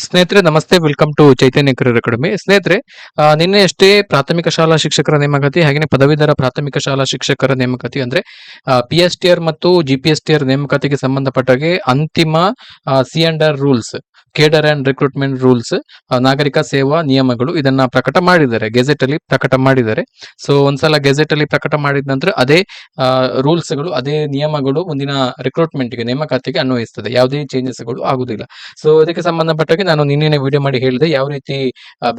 ಸ್ನೇಹಿತರೆ ನಮಸ್ತೆ, welcome to Chaitanya career academy. ಸ್ನೇಹಿತರೆ, ನಿನ್ನೆ ಅಷ್ಟೇ ಪ್ರಾಥಮಿಕ ಶಾಲಾ ಶಿಕ್ಷಕರ ನೇಮಕಾತಿ ಹಾಗೆಯೇ ಪದವೀಧರ ಪ್ರಾಥಮಿಕ ಶಾಲಾ ಶಿಕ್ಷಕರ ನೇಮಕಾತಿ ಅಂದ್ರೆ PSTR ಮತ್ತು GPSTR ನೇಮಕಾತಿಗೆ ಸಂಬಂಧಪಟ್ಟಾಗೆ ಅಂತಿಮ C&R rules, cadre and recruitment rules, ನಾಗರಿಕ ಸೇವಾ ನಿಯಮಗಳು ಇದನ್ನ ಪ್ರಕಟ ಮಾಡಿದ್ದಾರೆ, ಗೆಜೆಟ್ ಅಲ್ಲಿ ಪ್ರಕಟ ಮಾಡಿದ್ದಾರೆ. ಸೊ ಒಂದ್ಸಲ ಗೆಜೆಟ್ ಅಲ್ಲಿ ಪ್ರಕಟ ಮಾಡಿದ ನಂತರ ಅದೇ ರೂಲ್ಸ್ ಗಳು, ಅದೇ ನಿಯಮಗಳು ಮುಂದಿನ ರಿಕ್ರೂಟ್ಮೆಂಟ್ ಗೆ, ನೇಮಕಾತಿಗೆ ಅನ್ವಯಿಸ್ತದೆ, ಯಾವುದೇ ಚೇಂಜಸ್ ಗಳು ಆಗುದಿಲ್ಲ. ಸೊ ಇದಕ್ಕೆ ಸಂಬಂಧಪಟ್ಟಾಗೆ ನಾನು ನಿನ್ನೆ ವಿಡಿಯೋ ಮಾಡಿ ಹೇಳಿದೆ ಯಾವ ರೀತಿ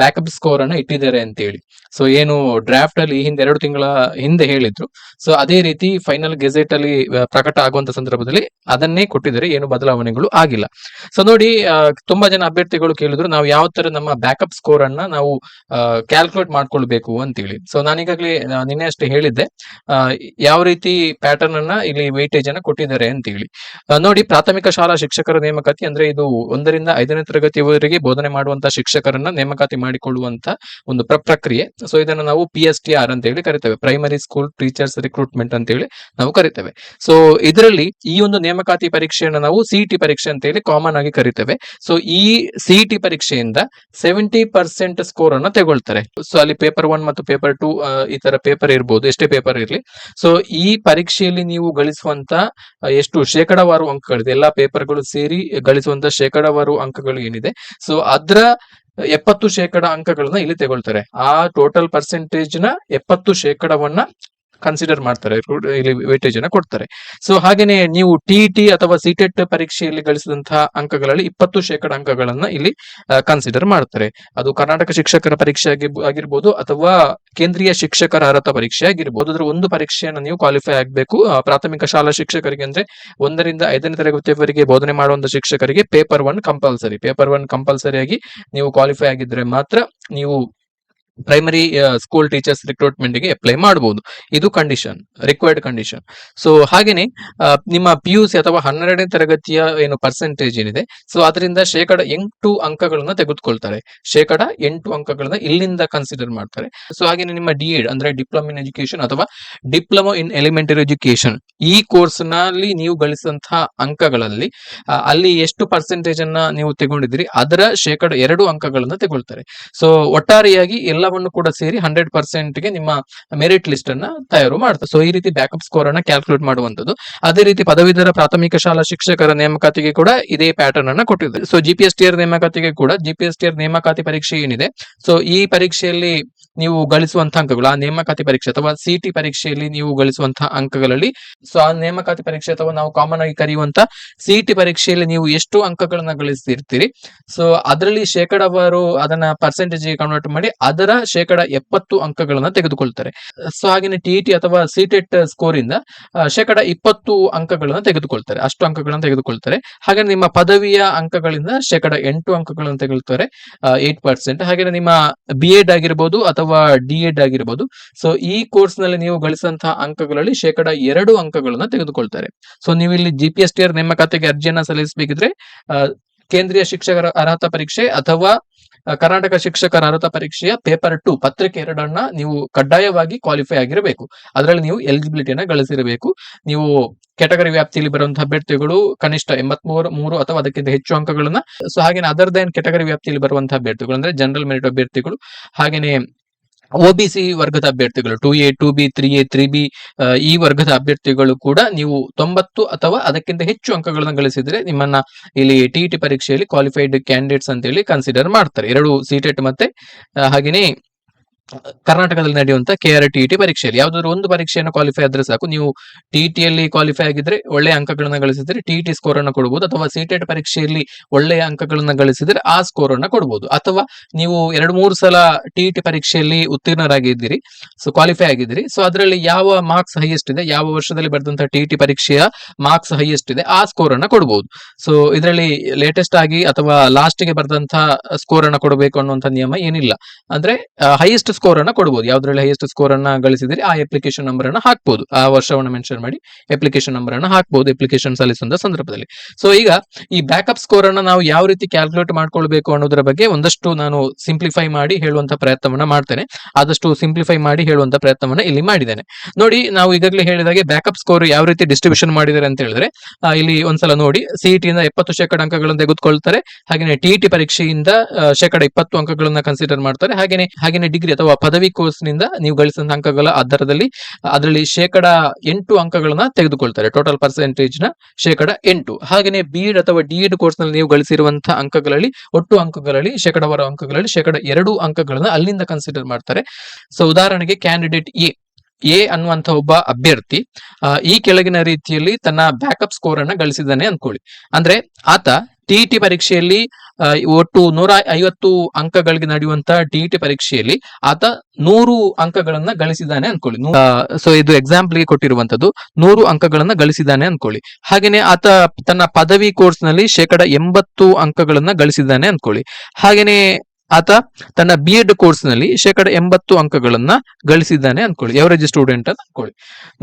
ಬ್ಯಾಕಪ್ ಸ್ಕೋರ್ ಅನ್ನ ಇಟ್ಟಿದ್ದಾರೆ ಅಂತ ಹೇಳಿ. ಸೊ ಏನು ಡ್ರಾಫ್ಟ್ ಅಲ್ಲಿ ಹಿಂದೆ 2 ತಿಂಗಳ ಹಿಂದೆ ಹೇಳಿದ್ರು, ಸೊ ಅದೇ ರೀತಿ ಫೈನಲ್ ಗೆಜೆಟ್ ಅಲ್ಲಿ ಪ್ರಕಟ ಆಗುವಂತ ಸಂದರ್ಭದಲ್ಲಿ ಅದನ್ನೇ ಕೊಟ್ಟಿದ್ದಾರೆ, ಏನು ಬದಲಾವಣೆಗಳು ಆಗಿಲ್ಲ. ಸೊ ನೋಡಿ, ತುಂಬಾ ಜನ ಅಭ್ಯರ್ಥಿಗಳು ಕೇಳಿದ್ರು ನಾವು ಯಾವ ತರ ನಮ್ಮ ಬ್ಯಾಕಪ್ ಸ್ಕೋರ್ ಅನ್ನ ನಾವು ಕ್ಯಾಲ್ಕುಲೇಟ್ ಮಾಡ್ಕೊಳ್ಬೇಕು ಅಂತೇಳಿ. ಸೊ ನಾನೀಗಾಗಲೇ ನಿನ್ನೆ ಅಷ್ಟೇ ಹೇಳಿದ್ದೆ ಯಾವ ರೀತಿ ಪ್ಯಾಟರ್ನ್ ಅನ್ನ ಇಲ್ಲಿ ವೇಟೇಜ್ ಅನ್ನ ಕೊಟ್ಟಿದ್ದಾರೆ ಅಂತ ಹೇಳಿ. ನೋಡಿ, ಪ್ರಾಥಮಿಕ ಶಾಲಾ ಶಿಕ್ಷಕರ ನೇಮಕಾತಿ ಅಂದ್ರೆ ಇದು 1 ರಿಂದ 5ನೇ ತರಗತಿಯವರೆಗೆ ಬೋಧನೆ ಮಾಡುವಂತಹ ಶಿಕ್ಷಕರನ್ನ ನೇಮಕಾತಿ ಮಾಡಿಕೊಳ್ಳುವಂತ ಒಂದು ಪ್ರಕ್ರಿಯೆ. ಸೊ ಇದನ್ನ ನಾವು PSTR ಅಂತ ಹೇಳಿ ಕರಿತೇವೆ, ಪ್ರೈಮರಿ ಸ್ಕೂಲ್ ಟೀಚರ್ಸ್ ರಿಕ್ರೂಟ್ಮೆಂಟ್ ಅಂತ ಹೇಳಿ ನಾವು ಕರಿತೇವೆ. ಸೊ ಇದರಲ್ಲಿ ಈ ಒಂದು ನೇಮಕಾತಿ ಪರೀಕ್ಷೆಯನ್ನು ನಾವು CET ಪರೀಕ್ಷೆ ಅಂತ ಹೇಳಿ ಕಾಮನ್ ಆಗಿ ಕರಿತೇವೆ. ಸೊ ಈ CET ಪರೀಕ್ಷೆಯಿಂದ 70% ಸ್ಕೋರ್ ಅನ್ನ ತಗೊಳ್ತಾರೆ. ಸೊ ಅಲ್ಲಿ ಪೇಪರ್ 1 ಮತ್ತು ಪೇಪರ್ 2 ಈ ತರ ಪೇಪರ್ ಇರ್ಬೋದು, ಎಷ್ಟೇ ಪೇಪರ್ ಇರಲಿ. ಸೊ ಈ ಪರೀಕ್ಷೆಯಲ್ಲಿ ನೀವು ಗಳಿಸುವಂತ ಎಷ್ಟು ಶೇಕಡಾವಾರು ಅಂಕಗಳಿದೆ, ಎಲ್ಲಾ ಪೇಪರ್ಗಳು ಸೇರಿ ಗಳಿಸುವಂತ ಶೇಕಡಾವಾರು ಅಂಕಗಳು ಏನಿದೆ, ಸೊ ಅದ್ರ 70% ಅಂಕಗಳನ್ನ ಇಲ್ಲಿ ತಗೊಳ್ತಾರೆ. ಆ ಟೋಟಲ್ ಪರ್ಸೆಂಟೇಜ್ ನ 70% ಕನ್ಸಿಡರ್ ಮಾಡ್ತಾರೆ, ಇಲ್ಲಿ ವೇಟೇಜ್ ಅನ್ನ ಕೊಡ್ತಾರೆ. ಸೊ ಹಾಗೇನೆ ನೀವು TET ಅಥವಾ CTET ಪರೀಕ್ಷೆಯಲ್ಲಿ ಗಳಿಸಿದಂತಹ ಅಂಕಗಳಲ್ಲಿ 20% ಅಂಕಗಳನ್ನ ಇಲ್ಲಿ ಕನ್ಸಿಡರ್ ಮಾಡ್ತಾರೆ. ಅದು ಕರ್ನಾಟಕ ಶಿಕ್ಷಕರ ಪರೀಕ್ಷೆ ಆಗಿರ್ಬೋದು ಅಥವಾ ಕೇಂದ್ರೀಯ ಶಿಕ್ಷಕರ ಅರ್ಹತಾ ಪರೀಕ್ಷೆ ಆಗಿರ್ಬೋದು. ಅದ್ರ ಒಂದು ಪರೀಕ್ಷೆಯನ್ನು ನೀವು ಕ್ವಾಲಿಫೈ ಆಗಬೇಕು. ಪ್ರಾಥಮಿಕ ಶಾಲಾ ಶಿಕ್ಷಕರಿಗೆ ಅಂದ್ರೆ 1 ರಿಂದ 5ನೇ ತರಗತಿಯವರೆಗೆ ಬೋಧನೆ ಮಾಡುವಂತ ಶಿಕ್ಷಕರಿಗೆ ಪೇಪರ್ 1 ಕಂಪಲ್ಸರಿ ಆಗಿ ನೀವು ಕ್ವಾಲಿಫೈ ಆಗಿದ್ರೆ ಮಾತ್ರ ನೀವು ಪ್ರೈಮರಿ ಸ್ಕೂಲ್ ಟೀಚರ್ಸ್ ರಿಕ್ರೂಟ್ಮೆಂಟ್ ಗೆ ಅಪ್ಲೈ ಮಾಡಬಹುದು. ಇದು ಕಂಡೀಷನ್, ರಿಕ್ವೈರ್ಡ್ ಕಂಡೀಷನ್. ಸೊ ಹಾಗೇನೆ ನಿಮ್ಮ PUC ಅಥವಾ 12ನೇ ತರಗತಿಯ ಏನು ಪರ್ಸೆಂಟೇಜ್ ಏನಿದೆ, ಸೊ ಅದರಿಂದ 8% ಅಂಕಗಳನ್ನ ತೆಗೆದುಕೊಳ್ತಾರೆ. 8% ಅಂಕಗಳನ್ನ ಇಲ್ಲಿಂದ ಕನ್ಸಿಡರ್ ಮಾಡ್ತಾರೆ. ಸೊ ಹಾಗೇನೆ ನಿಮ್ಮ DED ಅಂದ್ರೆ ಡಿಪ್ಲೊಮಾ ಇನ್ ಎಜುಕೇಶನ್ ಅಥವಾ ಡಿಪ್ಲೊಮಾ ಇನ್ ಎಲಿಮೆಂಟರಿ ಎಜುಕೇಶನ್, ಈ ಕೋರ್ಸ್ ನಲ್ಲಿ ನೀವು ಗಳಿಸಿದಂತಹ ಅಂಕಗಳಲ್ಲಿ ಅಲ್ಲಿ ಎಷ್ಟು ಪರ್ಸೆಂಟೇಜ್ ಅನ್ನ ನೀವು ತಗೊಂಡಿದ್ರಿ ಅದರ 2% ಅಂಕಗಳನ್ನ ತಗೊಳ್ತಾರೆ. ಸೊ ಒಟ್ಟಾರೆಯಾಗಿ ಎಲ್ಲವನ್ನು ಕೂಡ ಸೇರಿ 100% ಗೆ ನಿಮ್ಮ ಮೆರಿಟ್ ಲಿಸ್ಟ್ ಅನ್ನ ತಯಾರು ಮಾಡ್ತಾರೆ. ಸೊ ಈ ರೀತಿ ಬ್ಯಾಕಪ್ ಸ್ಕೋರ್ ಅನ್ನ ಕ್ಯಾಲ್ಕುಲೇಟ್ ಮಾಡುವಂತದ್ದು. ಅದೇ ರೀತಿ ಪದವೀಧರ ಪ್ರಾಥಮಿಕ ಶಾಲಾ ಶಿಕ್ಷಕರ ನೇಮಕಾತಿಗೆ ಕೂಡ ಇದೇ ಪ್ಯಾಟರ್ನ್ ಅನ್ನ ಕೊಟ್ಟಿದ್ದಾರೆ. ಸೊ GPSTR ನೇಮಕಾತಿಗೆ ಕೂಡ GPSTR ನೇಮಕಾತಿ ಪರೀಕ್ಷೆ ಏನಿದೆ, ಸೊ ಈ ಪರೀಕ್ಷೆಯಲ್ಲಿ ನೀವು ಗಳಿಸುವಂತಹ ಅಂಕಗಳು, ಆ ನೇಮಕಾತಿ ಪರೀಕ್ಷೆ ಅಥವಾ CET ಪರೀಕ್ಷೆಯಲ್ಲಿ ನೀವು ಗಳಿಸುವಂತಹ ಅಂಕಗಳಲ್ಲಿ, ಸೊ ಆ ನೇಮಕಾತಿ ಪರೀಕ್ಷೆ ಅಥವಾ ನಾವು ಕಾಮನ್ ಆಗಿ ಕರೆಯುವಂತ CET ಪರೀಕ್ಷೆಯಲ್ಲಿ ನೀವು ಎಷ್ಟು ಅಂಕಗಳನ್ನ ಗಳಿಸಿರ್ತೀರಿ, ಸೊ ಅದರಲ್ಲಿ ಶೇಕಡಾವಾರು ಅದನ್ನ ಪರ್ಸೆಂಟೇಜ್ ಕನ್ವರ್ಟ್ ಮಾಡಿ ಅದರ 70% ಅಂಕಗಳನ್ನ ತೆಗೆದುಕೊಳ್ತಾರೆ. ಸೊ ಹಾಗೆ TET ಅಥವಾ CTET ಸ್ಕೋರ್ ಇಂದ 20% ಅಂಕಗಳನ್ನ ತೆಗೆದುಕೊಳ್ತಾರೆ, ಅಷ್ಟು ಅಂಕಗಳನ್ನ ತೆಗೆದುಕೊಳ್ತಾರೆ. ಹಾಗೆ ನಿಮ್ಮ ಪದವಿಯ ಅಂಕಗಳಿಂದ 8% ಅಂಕಗಳನ್ನು ತೆಗೆದುಕೊಳ್ತಾರೆ, 8%. ಹಾಗೆ ನಿಮ್ಮ BEd ಆಗಿರ್ಬೋದು ಅಥವಾ DEd ಆಗಿರ್ಬೋದು, ಸೊ ಈ ಕೋರ್ಸ್ ನಲ್ಲಿ ನೀವು ಗಳಿಸಿದಂತಹ ಅಂಕಗಳಲ್ಲಿ 2% ಅಂಕಗಳನ್ನ ತೆಗೆದುಕೊಳ್ತಾರೆ. ಸೊ ನೀವು ಇಲ್ಲಿ GPSTR ನೇಮಕಾತಿಗೆ ಅರ್ಜಿಯನ್ನ ಸಲ್ಲಿಸಬೇಕಿದ್ರೆ ಕೇಂದ್ರೀಯ ಶಿಕ್ಷಕರ ಅರ್ಹತಾ ಪರೀಕ್ಷೆ ಅಥವಾ ಕರ್ನಾಟಕ ಶಿಕ್ಷಕರ ಅರ್ಹತಾ ಪರೀಕ್ಷೆಯ ಪೇಪರ್ 2 ಪತ್ರಿಕೆ 2 ನೀವು ಕಡ್ಡಾಯವಾಗಿ ಕ್ವಾಲಿಫೈ ಆಗಿರಬೇಕು. ಅದರಲ್ಲಿ ನೀವು ಎಲಿಜಿಬಿಲಿಟಿಯನ್ನ ಗಳಿಸಿರಬೇಕು. ನೀವು ಕ್ಯಾಟಗರಿ ವ್ಯಾಪ್ತಿಯಲ್ಲಿ ಬರುವಂತಹ ಅಭ್ಯರ್ಥಿಗಳು ಕನಿಷ್ಠ 83 ಅಥವಾ ಅದಕ್ಕಿಂತ ಹೆಚ್ಚು ಅಂಕಗಳನ್ನ, ಸೊ ಹಾಗೇನೆ ಅದರ್ ದೆನ್ ಕ್ಯಾಟಗರಿ ವ್ಯಾಪ್ತಿಯಲ್ಲಿ ಬರುವಂತಹ ಅಭ್ಯರ್ಥಿಗಳು ಅಂದ್ರೆ ಜನರಲ್ ಮೆರಿಟ್ ಅಭ್ಯರ್ಥಿಗಳು, ಹಾಗೇನೆ OBC ವರ್ಗದ ಅಭ್ಯರ್ಥಿಗಳು 2A 2B 3A 3B ಈ ವರ್ಗದ ಅಭ್ಯರ್ಥಿಗಳು ಕೂಡ ನೀವು 90 ಅಥವಾ ಅದಕ್ಕಿಂತ ಹೆಚ್ಚು ಅಂಕಗಳನ್ನ ಗಳಿಸಿದ್ರೆ ನಿಮ್ಮನ್ನ ಇಲ್ಲಿ TET ಪರೀಕ್ಷೆಯಲ್ಲಿ ಕ್ವಾಲಿಫೈಡ್ ಕ್ಯಾಂಡಿಡೇಟ್ಸ್ ಅಂತ ಹೇಳಿ ಕನ್ಸಿಡರ್ ಮಾಡ್ತಾರೆ. 2 CTET ಮತ್ತೆ ಹಾಗೇನೆ ಕರ್ನಾಟಕದಲ್ಲಿ ನಡೆಯುವಂತ KRTET ಪರೀಕ್ಷೆಯಲ್ಲಿ ಯಾವ್ದಾದ್ರು ಒಂದು ಪರೀಕ್ಷೆಯನ್ನು ಕ್ವಾಲಿಫೈ ಆದ್ರೆ ಸಾಕು. ನೀವು TET ಯಲ್ಲಿ ಕ್ವಾಲಿಫೈ ಆಗಿದ್ರೆ ಒಳ್ಳೆಯ ಅಂಕಗಳನ್ನ ಗಳಿಸಿದ್ರೆ TET ಸ್ಕೋರ್ ಅನ್ನ ಕೊಡಬಹುದು, ಅಥವಾ CTET ಪರೀಕ್ಷೆಯಲ್ಲಿ ಒಳ್ಳೆಯ ಅಂಕಗಳನ್ನ ಗಳಿಸಿದ್ರೆ ಆ ಸ್ಕೋರ್ ಅನ್ನ ಕೊಡಬಹುದು. ಅಥವಾ ನೀವು 2-3 ಸಲ TET ಪರೀಕ್ಷೆಯಲ್ಲಿ ಉತ್ತೀರ್ಣರಾಗಿದ್ದೀರಿ, ಸೊ ಕ್ವಾಲಿಫೈ ಆಗಿದ್ದೀರಿ, ಸೊ ಅದರಲ್ಲಿ ಯಾವ ಮಾರ್ಕ್ಸ್ ಹೈಯೆಸ್ಟ್ ಇದೆ, ಯಾವ ವರ್ಷದಲ್ಲಿ ಬರೆದಂತಹ TET ಪರೀಕ್ಷೆಯ ಮಾರ್ಕ್ಸ್ ಹೈಯೆಸ್ಟ್ ಇದೆ ಆ ಸ್ಕೋರ್ ಅನ್ನ ಕೊಡಬಹುದು. ಸೊ ಇದರಲ್ಲಿ ಲೇಟೆಸ್ಟ್ ಆಗಿ ಅಥವಾ ಲಾಸ್ಟ್ ಗೆ ಬರೆದಂತಹ ಸ್ಕೋರ್ ಅನ್ನ ಕೊಡಬೇಕು ಅನ್ನುವಂತ ನಿಯಮ ಏನಿಲ್ಲ. ಅಂದ್ರೆ ಹೈಯೆಸ್ಟ್ ಸ್ಕೋರ್ ಅನ್ನ ಕೊಡಬಹುದು. ಯಾವ್ದ್ರಲ್ಲಿ ಹೈಯೆಸ್ಟ್ ಸ್ಕೋರ್ ಅನ್ನ ಗಳಿಸಿದ್ರೆ ಆ ಅಪ್ಲಿಕೇಶನ್ ನಂಬರ್ ಅನ್ನ ಹಾಕ್ಬಹುದು, ಆ ವರ್ಷವನ್ನು ಮೆನ್ಷನ್ ಮಾಡಿ ಅಪ್ಲಿಕೇಶನ್ ನಂಬರ್ ಅನ್ನ ಹಾಕ್ಬಹುದು ಅಪ್ಲಿಕೇಶನ್ ಸಲ್ಲಿಸುವ ಸಂದರ್ಭದಲ್ಲಿ. ಸೊ ಈಗ ಈ ಬ್ಯಾಕಪ್ ಸ್ಕೋರ್ ಅನ್ನ ನಾವು ಯಾವ ರೀತಿ ಕ್ಯಾಲ್ಕುಲೇಟ್ ಮಾಡ್ಕೊಳ್ಬೇಕು ಅನ್ನೋದರ ಬಗ್ಗೆ ಒಂದಷ್ಟು ನಾನು ಸಿಂಪ್ಲಿಫೈ ಮಾಡಿ ಹೇಳುವಂತ ಪ್ರಯತ್ನವನ್ನ ಮಾಡ್ತೇನೆ. ಆದಷ್ಟು ಸಿಂಪ್ಲಿಫೈ ಮಾಡಿ ಹೇಳುವಂತ ಪ್ರಯತ್ನವನ್ನ ಇಲ್ಲಿ ಮಾಡಿದ್ದೇನೆ. ನೋಡಿ, ನಾವು ಈಗಾಗಲೇ ಹೇಳಿದಾಗೆ ಬ್ಯಾಕಪ್ ಸ್ಕೋರ್ ಯಾವ ರೀತಿ ಡಿಸ್ಟ್ರಿಬ್ಯೂಷನ್ ಮಾಡಿದ್ದಾರೆ ಅಂತ ಹೇಳಿದ್ರೆ, ಇಲ್ಲಿ ಒಂದ್ಸಲ ನೋಡಿ, ಸಿಇಟಿಯಿಂದ 70% ಅಂಕಗಳನ್ನು ತೆಗೆದುಕೊಳ್ತಾರೆ. ಹಾಗೆ ಟಿಇಟಿ ಪರೀಕ್ಷೆಯಿಂದ 20% ಅಂಕಗಳನ್ನ ಕನ್ಸಿಡರ್ ಮಾಡ್ತಾರೆ. ಹಾಗೇನೆ ಡಿಗ್ರಿ ಅಥವಾ ಪದವಿ ಕೋರ್ಸ್ ನಿಂದ ನೀವು ಗಳಿಸಿದ ಅಂಕಗಳ ಆಧಾರದಲ್ಲಿ ಅದರಲ್ಲಿ 8% ಅಂಕಗಳನ್ನ ತೆಗೆದುಕೊಳ್ತಾರೆ. ಟೋಟಲ್ ಪರ್ಸೆಂಟೇಜ್ ನ 8%. ಹಾಗೇನೆ ಬಿಎಡ್ ಅಥವಾ ಡಿಎಡ್ ಕೋರ್ಸ್ ನಲ್ಲಿ ನೀವು ಗಳಿಸಿರುವಂತಹ ಅಂಕಗಳಲ್ಲಿ ಒಟ್ಟು ಅಂಕಗಳಲ್ಲಿ ಶೇಕಡಾವಾರು ಅಂಕಗಳಲ್ಲಿ 2% ಅಂಕಗಳನ್ನ ಅಲ್ಲಿಂದ ಕನ್ಸಿಡರ್ ಮಾಡ್ತಾರೆ. ಸೊ ಉದಾಹರಣೆಗೆ ಕ್ಯಾಂಡಿಡೇಟ್ ಎ ಅನ್ನುವಂತ ಒಬ್ಬ ಅಭ್ಯರ್ಥಿ ಈ ಕೆಳಗಿನ ರೀತಿಯಲ್ಲಿ ತನ್ನ ಬ್ಯಾಕಪ್ ಸ್ಕೋರ್ ಅನ್ನ ಗಳಿಸಿದ್ದಾನೆ ಅನ್ಕೊಳ್ಳಿ. ಅಂದ್ರೆ ಆತ ಟಿಇಟಿ ಪರೀಕ್ಷೆಯಲ್ಲಿ ಒಟ್ಟು 150 ಅಂಕಗಳಿಗೆ ನಡೆಯುವಂತಹ ಟಿಇಟಿ ಪರೀಕ್ಷೆಯಲ್ಲಿ ಆತ 100 ಅಂಕಗಳನ್ನ ಗಳಿಸಿದ್ದಾನೆ ಅನ್ಕೊಳ್ಳಿ. ಸೊ ಇದು ಎಕ್ಸಾಂಪಲ್ ಗೆ ಕೊಟ್ಟಿರುವಂತದ್ದು 100 ಅಂಕಗಳನ್ನ ಗಳಿಸಿದ್ದಾನೆ ಅನ್ಕೊಳ್ಳಿ. ಹಾಗೇನೆ ಆತ ತನ್ನ ಪದವಿ ಕೋರ್ಸ್ ನಲ್ಲಿ 80% ಅಂಕಗಳನ್ನ ಗಳಿಸಿದ್ದಾನೆ ಅನ್ಕೊಳ್ಳಿ. ಹಾಗೇನೆ ಆತ ತನ್ನ ಬಿಎಡ್ ಕೋರ್ಸ್ ನಲ್ಲಿ 80% ಅಂಕಗಳನ್ನ ಗಳಿಸಿದ್ದಾನೆ ಅನ್ಕೊಳ್ಳಿ, ಎವರೇಜ್ ಸ್ಟೂಡೆಂಟ್ ಅಂತ ಅನ್ಕೊಳ್ಳಿ.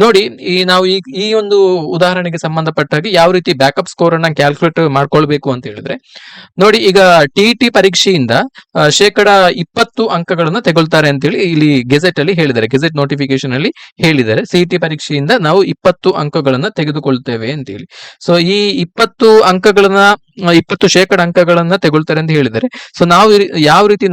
ನೋಡಿ, ನಾವು ಈ ಒಂದು ಉದಾಹರಣೆಗೆ ಸಂಬಂಧಪಟ್ಟಾಗಿ ಯಾವ ರೀತಿ ಬ್ಯಾಕಪ್ ಸ್ಕೋರ್ ಅನ್ನ ಕ್ಯಾಲ್ಕುಲೇಟ್ ಮಾಡ್ಕೊಳ್ಬೇಕು ಅಂತ ಹೇಳಿದ್ರೆ, ನೋಡಿ, ಈಗ ಟಿಇಟಿ ಪರೀಕ್ಷೆಯಿಂದ 20% ಅಂಕಗಳನ್ನ ತೆಗೊಳ್ತಾರೆ ಅಂತ ಹೇಳಿ ಇಲ್ಲಿ ಗೆಜೆಟ್ ಅಲ್ಲಿ ಹೇಳಿದ್ದಾರೆ, ಗೆಜೆಟ್ ನೋಟಿಫಿಕೇಶನ್ ಅಲ್ಲಿ ಹೇಳಿದ್ದಾರೆ. ಸಿಇಟಿ ಪರೀಕ್ಷೆಯಿಂದ ನಾವು 20 ಅಂಕಗಳನ್ನ ತೆಗೆದುಕೊಳ್ತೇವೆ ಅಂತ ಹೇಳಿ. ಸೊ ಈ 20% ಅಂಕಗಳನ್ನ ತೆಗೊಳ್ತಾರೆ ಅಂತ ಹೇಳಿದ್ದಾರೆ. ಸೊ ನಾವು ಯಾವ ರೀತಿ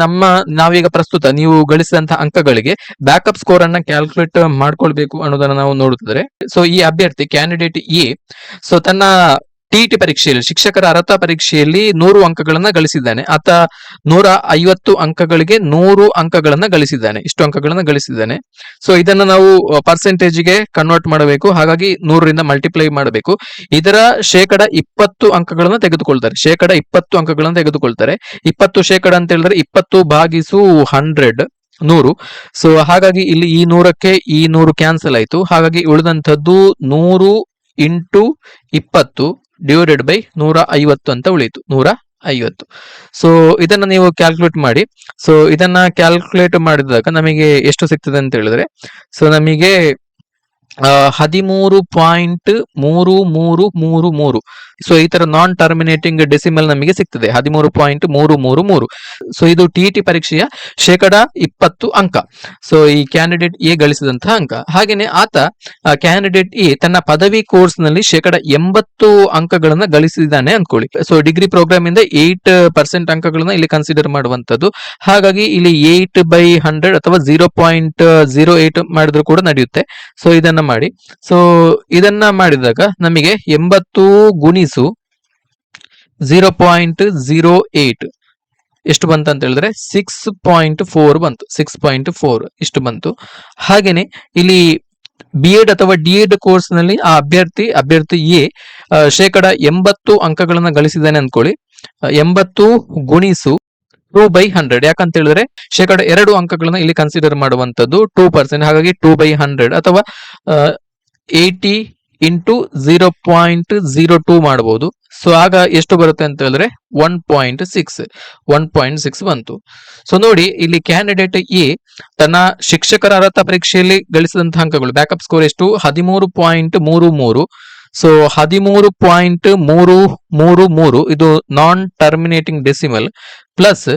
ನಾವೀಗ ಪ್ರಸ್ತುತ ನೀವು ಗಳಿಸಿದಂತಹ ಅಂಕಗಳಿಗೆ ಬ್ಯಾಕಪ್ ಸ್ಕೋರ್ ಅನ್ನ ಕ್ಯಾಲ್ಕುಲೇಟ್ ಮಾಡ್ಕೊಳ್ಬೇಕು ಅನ್ನೋದನ್ನ ನಾವು ನೋಡುತ್ತಿದ್ರೆ, ಸೊ ಈ ಅಭ್ಯರ್ಥಿ ಕ್ಯಾಂಡಿಡೇಟ್ ಎ ಸೊ ತನ್ನ ಟಿಇಟಿ ಪರೀಕ್ಷೆಯಲ್ಲಿ ಶಿಕ್ಷಕರ ಅರ್ಹತಾ ಪರೀಕ್ಷೆಯಲ್ಲಿ 100 ಅಂಕಗಳನ್ನ ಗಳಿಸಿದ್ದಾನೆ. ಆತ 150 ಅಂಕಗಳಿಗೆ 100 ಅಂಕಗಳನ್ನ ಗಳಿಸಿದ್ದಾನೆ. ಇಷ್ಟು ಅಂಕಗಳನ್ನ ಗಳಿಸಿದ್ದಾನೆ. ಸೊ ಇದನ್ನ ನಾವು ಪರ್ಸೆಂಟೇಜ್ ಗೆ ಕನ್ವರ್ಟ್ ಮಾಡಬೇಕು. ಹಾಗಾಗಿ 100ರಿಂದ ಮಲ್ಟಿಪ್ಲೈ ಮಾಡಬೇಕು. ಇದರ 20% ಅಂಕಗಳನ್ನ ತೆಗೆದುಕೊಳ್ತಾರೆ. 20% ಅಂಕಗಳನ್ನ ತೆಗೆದುಕೊಳ್ತಾರೆ. 20% ಅಂತ ಹೇಳಿದ್ರೆ 20/100 100. ಸೊ ಹಾಗಾಗಿ ಇಲ್ಲಿ ಈ 100ಕ್ಕೆ ಈ 100 ಕ್ಯಾನ್ಸಲ್ ಆಯ್ತು. ಹಾಗಾಗಿ ಉಳಿದಂತದ್ದು 100 × 20 ಡಿವೈಡೆಡ್ ಬೈ 150 ಅಂತ ಉಳಿಯಿತು, 150. ಸೊ ಇದನ್ನ ನೀವು ಕ್ಯಾಲ್ಕುಲೇಟ್ ಮಾಡಿ. ಸೊ ಇದನ್ನ ಕ್ಯಾಲ್ಕುಲೇಟ್ ಮಾಡಿದಾಗ ನಮಗೆ ಎಷ್ಟು ಸಿಗ್ತದೆ ಅಂತ ಹೇಳಿದ್ರೆ, ಸೊ ನಮಗೆ 13.3333. ಸೊ ಈ ತರ ನಾನ್ ಟರ್ಮಿನೇಟಿಂಗ್ ಡೆಸಿಮಲ್ ನಮಗೆ ಸಿಗ್ತದೆ 13.333. ಸೊ ಇದು ಟಿಇಟಿ ಪರೀಕ್ಷೆಯ 20% ಅಂಕ. ಸೊ ಈ ಕ್ಯಾಂಡಿಡೇಟ್ ಎ ಗಳಿಸಿದಂತಹ ಅಂಕ. ಹಾಗೇನೆ ಆತ ಕ್ಯಾಂಡಿಡೇಟ್ ಎ ತನ್ನ ಪದವಿ ಕೋರ್ಸ್ ನಲ್ಲಿ 80% ಅಂಕಗಳನ್ನ ಗಳಿಸಿದ್ದಾನೆ ಅನ್ಕೊಳ್ಳಿ. ಸೊ ಡಿಗ್ರಿ ಪ್ರೋಗ್ರಾಮ್ ಇಂದ 8% ಅಂಕಗಳನ್ನ ಇಲ್ಲಿ ಕನ್ಸಿಡರ್ ಮಾಡುವಂತದ್ದು. ಹಾಗಾಗಿ ಇಲ್ಲಿ 8/100 ಅಥವಾ 0.08 ಮಾಡಿದ್ರು ಕೂಡ ನಡೆಯುತ್ತೆ. ಸೊ ಇದನ್ನ ಮಾಡಿ. ಸೊ ಇದನ್ನ ಮಾಡಿದಾಗ ನಮಗೆ 80 ಗುಣಿಸು 0.08 ಎಷ್ಟು ಬಂತು ಅಂತ ಹೇಳಿದ್ರೆ 6.4 ಬಂತು. 6.4 ಇಷ್ಟು ಬಂತು. ಹಾಗೇನೆ ಇಲ್ಲಿ ಬಿಎಡ್ ಅಥವಾ ಡಿಎಡ್ ಕೋರ್ಸ್ ನಲ್ಲಿ ಆ ಅಭ್ಯರ್ಥಿ ಎ 80% ಅಂಕಗಳನ್ನ ಗಳಿಸಿದ್ದಾನೆ ಅನ್ಕೊಳ್ಳಿ. 80 ಗುಣಿಸು 2/100. ಯಾಕಂತ ಹೇಳಿದ್ರೆ 2% ಅಂಕಗಳನ್ನ ಇಲ್ಲಿ ಕನ್ಸಿಡರ್ ಮಾಡುವಂತದ್ದು 2%. ಹಾಗಾಗಿ 2/100 ಅಥವಾ 80 × 0.02 ಮಾಡಬಹುದು. ಸೊ ಆಗ ಎಷ್ಟು ಬರುತ್ತೆ ಅಂತ ಹೇಳಿದ್ರೆ 1.6 ಬಂತು. ಸೊ ನೋಡಿ, ಇಲ್ಲಿ ಕ್ಯಾಂಡಿಡೇಟ್ ಎ ತನ್ನ ಶಿಕ್ಷಕರ ಅರ್ಹತಾ ಪರೀಕ್ಷೆಯಲ್ಲಿ ಗಳಿಸಿದಂತಹ ಅಂಕಗಳು ಬ್ಯಾಕಪ್ ಸ್ಕೋರ್ ಎಷ್ಟು 13.33. ಸೊ 13.333 ಇದು ನಾನ್ ಟರ್ಮಿನೇಟಿಂಗ್ ಡೆಸಿಮಲ್ ಪ್ಲಸ್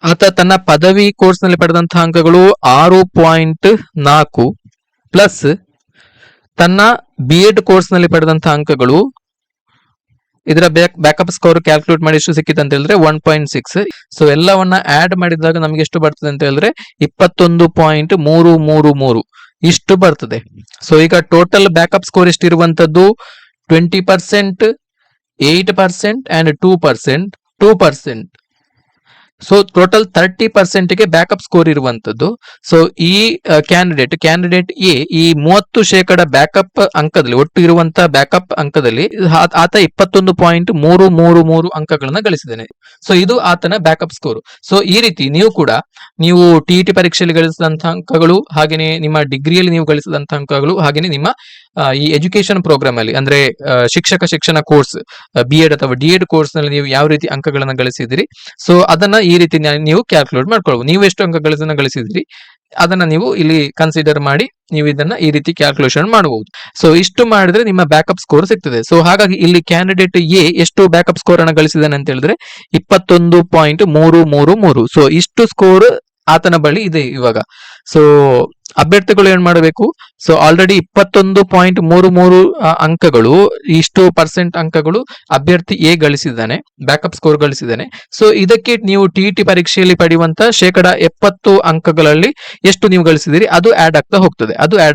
ಆತ ತನ್ನ ಪದವಿ ಕೋರ್ಸ್ ನಲ್ಲಿ ಪಡೆದಂತಹ ಅಂಕಗಳು 6.4 ಪ್ಲಸ್ ತನ್ನ ಬಿಎಡ್ ಕೋರ್ಸ್ ನಲ್ಲಿ ಪಡೆದಂತಹ ಅಂಕಗಳು ಇದರ ಬ್ಯಾಕಪ್ ಸ್ಕೋರ್ ಕ್ಯಾಲ್ಕುಲೇಟ್ ಮಾಡಿ ಎಷ್ಟು ಸಿಕ್ಕಿತ್ತು ಅಂತ ಹೇಳಿದ್ರೆ 1.6. ಸೊ ಎಲ್ಲವನ್ನ ಆಡ್ ಮಾಡಿದಾಗ ನಮ್ಗೆ ಎಷ್ಟು ಬರ್ತದೆ ಅಂತ ಹೇಳಿದ್ರೆ 21.333 ಇಷ್ಟು ಬರ್ತದೆ. ಸೊ ಈಗ ಟೋಟಲ್ ಬ್ಯಾಕಪ್ ಸ್ಕೋರ್ ಎಷ್ಟು ಇರುವಂತದ್ದು 20%, 8% and 2%. ಸೊ ಟೋಟಲ್ 30% ಗೆ ಬ್ಯಾಕಪ್ ಸ್ಕೋರ್ ಇರುವಂತದ್ದು. ಸೊ ಈ ಕ್ಯಾಂಡಿಡೇಟ್ ಎ ಈ 30% ಬ್ಯಾಕಪ್ ಅಂಕದಲ್ಲಿ ಒಟ್ಟು ಇರುವಂತಹ ಬ್ಯಾಕಪ್ ಅಂಕದಲ್ಲಿ ಆತ 21.333 ಅಂಕಗಳನ್ನ ಗಳಿಸಿದ್ದಾನೆ. ಸೊ ಇದು ಆತನ ಬ್ಯಾಕಪ್ ಸ್ಕೋರ್. ಸೊ ಈ ರೀತಿ ನೀವು ಟಿಇಟಿ ಪರೀಕ್ಷೆಯಲ್ಲಿ ಗಳಿಸಿದಂತಹ ಅಂಕಗಳು, ಹಾಗೇನೆ ನಿಮ್ಮ ಡಿಗ್ರಿಯಲ್ಲಿ ನೀವು ಗಳಿಸಿದಂತಹ ಅಂಕಗಳು, ಹಾಗೇನೆ ನಿಮ್ಮ ಈ ಎಜುಕೇಶನ್ ಪ್ರೋಗ್ರಾಮ್ ಅಲ್ಲಿ ಅಂದ್ರೆ ಶಿಕ್ಷಣ ಕೋರ್ಸ್ BEd ಅಥವಾ DEd ಕೋರ್ಸ್ ನಲ್ಲಿ ನೀವು ಯಾವ ರೀತಿ ಅಂಕಗಳನ್ನ ಗಳಿಸಿದಿರಿ, ಸೊ ಅದನ್ನ ಈ ರೀತಿ ನೀವು ಕ್ಯಾಲ್ಕುಲೇಟ್ ಮಾಡ್ಕೊಳ್ಬಹುದು. ನೀವು ಎಷ್ಟು ಅಂಕಗಳನ್ನ ಗಳಿಸಿದಿರಿ ಅದನ್ನ ನೀವು ಇಲ್ಲಿ ಕನ್ಸಿಡರ್ ಮಾಡಿ ನೀವು ಇದನ್ನ ಈ ರೀತಿ ಕ್ಯಾಲ್ಕುಲೇಷನ್ ಮಾಡಬಹುದು. ಸೊ ಇಷ್ಟು ಮಾಡಿದ್ರೆ ನಿಮ್ಮ ಬ್ಯಾಕಪ್ ಸ್ಕೋರ್ ಸಿಗ್ತದೆ. ಸೊ ಹಾಗಾಗಿ ಇಲ್ಲಿ ಕ್ಯಾಂಡಿಡೇಟ್ ಎ ಎಷ್ಟು ಬ್ಯಾಕಪ್ ಸ್ಕೋರ್ ಅನ್ನ ಗಳಿಸಿದಾನೆ ಅಂತ ಹೇಳಿದ್ರೆ 21.333. ಸೊ ಇಷ್ಟು ಸ್ಕೋರ್ ಆತನ ಬಳಿ ಇದೆ ಇವಾಗ. ಸೊ ಅಭ್ಯರ್ಥಿಗಳು ಏನ್ ಮಾಡಬೇಕು, ಸೊ ಆಲ್ರೆಡಿ 21.33 ಅಂಕಗಳು, ಇಷ್ಟು ಪರ್ಸೆಂಟ್ ಅಂಕಗಳು ಅಭ್ಯರ್ಥಿ ಎ ಗಳಿಸಿದ್ದಾನೆ, ಬ್ಯಾಕಪ್ ಸ್ಕೋರ್ ಗಳಿಸಿದ್ದಾನೆ. ಸೊ ಇದಕ್ಕೆ ನೀವು TET ಪರೀಕ್ಷೆಯಲ್ಲಿ ಪಡೆಯುವಂತ 70% ಅಂಕಗಳಲ್ಲಿ ಎಷ್ಟು ನೀವು ಗಳಿಸಿದಿರಿ ಅದು ಆಡ್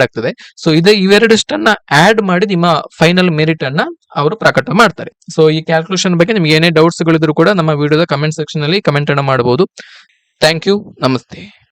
ಆಗ್ತದೆ. ಸೊ ಇವೆರಡಷ್ಟನ್ನ ಆಡ್ ಮಾಡಿ ನಿಮ್ಮ ಫೈನಲ್ ಮೆರಿಟ್ ಅನ್ನ ಅವರು ಪ್ರಕಟ ಮಾಡ್ತಾರೆ. ಸೊ ಈ ಕ್ಯಾಲ್ಕುಲೇಷನ್ ಬಗ್ಗೆ ನಿಮ್ಗೆ ಏನೇ ಡೌಟ್ಸ್ ಗಳಿದ್ರು ಕೂಡ ನಮ್ಮ ವಿಡಿಯೋದ ಕಮೆಂಟ್ ಸೆಕ್ಷನ್ ಅಲ್ಲಿ ಕಮೆಂಟ್ ಅನ್ನ ಮಾಡಬಹುದು. Thank you. ನಮಸ್ತೆ.